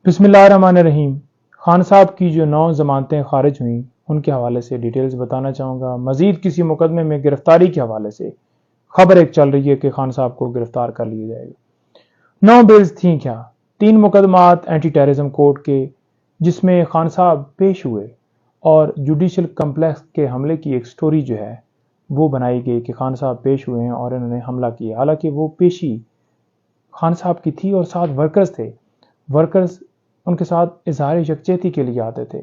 بسم اللہ الرحمن الرحیم۔ خان صاحب کی جو 9 ضمانتیں خارج ہوئیں ان کے حوالے سے ڈیٹیلز بتانا چاہوں گا۔ مزید کسی مقدمے میں گرفتاری کے حوالے سے خبر ایک چل رہی ہے کہ خان صاحب کو گرفتار کر لیا جائے گا۔ 9 بیلز تھیں کیا؟ 3 مقدمات اینٹی ٹیررزم کورٹ کے جس میں خان صاحب پیش ہوئے اور جوڈیشل کمپلیکس کے حملے کی ایک سٹوری جو ہے وہ بنائی گئی کہ خان صاحب پیش ہوئے ہیں اور انہوں نے حملہ کیا، حالانکہ وہ پیشی خان صاحب کی تھی اور ساتھ ورکرز تھے۔ ورکرز ان کے ساتھ اظہار یکجہتی کے لیے آتے تھے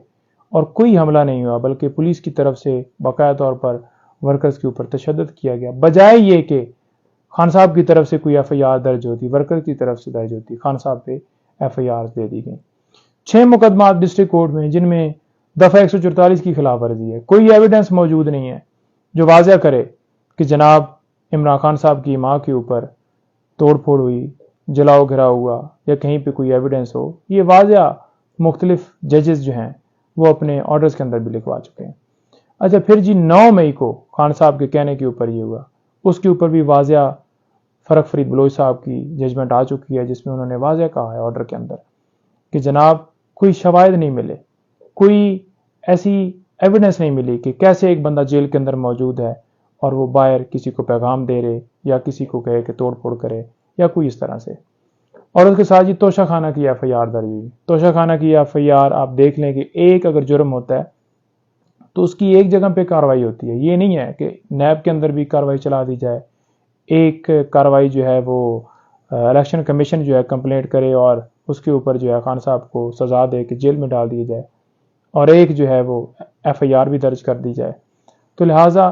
اور کوئی حملہ نہیں ہوا، بلکہ پولیس کی طرف سے باقاعدہ طور پر ورکرز کے اوپر تشدد کیا گیا، بجائے یہ کہ خان صاحب کی طرف سے کوئی ایف آئی آر درج ہوتی، ورکر کی طرف سے درج ہوتی، خان صاحب پہ ایف آئی آر دے دی گئی۔ 6 مقدمات ڈسٹرکٹ کورٹ میں جن میں دفعہ 144 کی خلاف ورزی ہے، کوئی ایویڈنس موجود نہیں ہے جو واضح کرے کہ جناب عمران خان صاحب کی ماں کے اوپر توڑ پھوڑ ہوئی، جلاؤ گھراؤ ہوا یا کہیں پہ کوئی ایویڈنس ہو۔ یہ واضح مختلف ججز جو ہیں وہ اپنے آرڈرز کے اندر بھی لکھوا چکے ہیں۔ اچھا پھر جی 9 مئی کو خان صاحب کے کہنے کے اوپر یہ ہوا، اس کے اوپر بھی واضح فرق فرید بلوچ صاحب کی ججمنٹ آ چکی ہے جس میں انہوں نے واضح کہا ہے آرڈر کے اندر کہ جناب کوئی شواہد نہیں ملے، کوئی ایسی ایویڈنس نہیں ملی کہ کیسے ایک بندہ جیل کے اندر موجود ہے اور وہ باہر کسی کو پیغام دے رہے یا کسی کو کہے کہ توڑ پھوڑ کرے یا کوئی اس طرح سے۔ اور اس کے ساتھ یہ توشہ خانہ کی ایف آئی آر درج ہوئی۔ توشہ خانہ کی ایف آئی آر آپ دیکھ لیں کہ ایک اگر جرم ہوتا ہے تو اس کی ایک جگہ پہ کارروائی ہوتی ہے، یہ نہیں ہے کہ نیب کے اندر بھی کارروائی چلا دی جائے، ایک کارروائی جو ہے وہ الیکشن کمیشن جو ہے کمپلینٹ کرے اور اس کے اوپر جو ہے خان صاحب کو سزا دے کے جیل میں ڈال دیا جائے، اور ایک جو ہے وہ ایف آئی آر بھی درج کر دی جائے۔ تو لہٰذا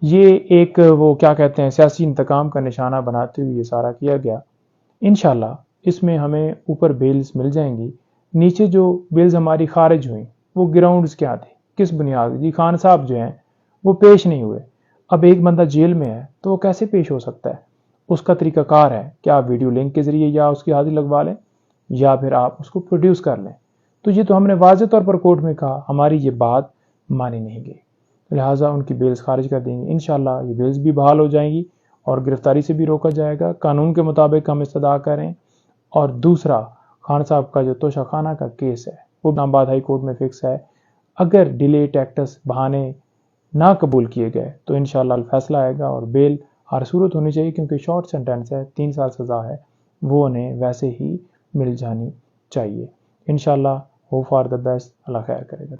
یہ ایک وہ کیا کہتے ہیں سیاسی انتقام کا نشانہ بناتے ہوئے یہ سارا کیا گیا۔ انشاءاللہ اس میں ہمیں اوپر بیلز مل جائیں گی۔ نیچے جو بیلز ہماری خارج ہوئیں وہ گراؤنڈز کیا تھے، کس بنیاد جی خان صاحب جو ہیں وہ پیش نہیں ہوئے۔ اب ایک بندہ جیل میں ہے تو وہ کیسے پیش ہو سکتا ہے؟ اس کا طریقہ کار ہے کہ آپ ویڈیو لنک کے ذریعے یا اس کی حاضری لگوا لیں یا پھر آپ اس کو پروڈیوس کر لیں۔ تو یہ تو ہم نے واضح طور پر کورٹ میں کہا، ہماری یہ بات مانی نہیں گئی، لہٰذا ان کی بیلز خارج کر دیں گے۔ انشاءاللہ یہ بیلز بھی بحال ہو جائیں گی اور گرفتاری سے بھی روکا جائے گا۔ قانون کے مطابق ہم استدعا کریں۔ اور دوسرا خان صاحب کا جو توشہ خانہ کا کیس ہے وہ اسلام آباد ہائی کورٹ میں فکس ہے۔ اگر ڈیلے ٹیکٹس بہانے نہ قبول کیے گئے تو انشاءاللہ الفیصلہ آئے گا اور بیل ہر صورت ہونی چاہیے، کیونکہ شارٹ سینٹینس ہے، 3 سال سزا ہے، وہ انہیں ویسے ہی مل جانی چاہیے۔ انشاءاللہ ہوپ فار دا بیسٹ، اللہ خیر کرے گا۔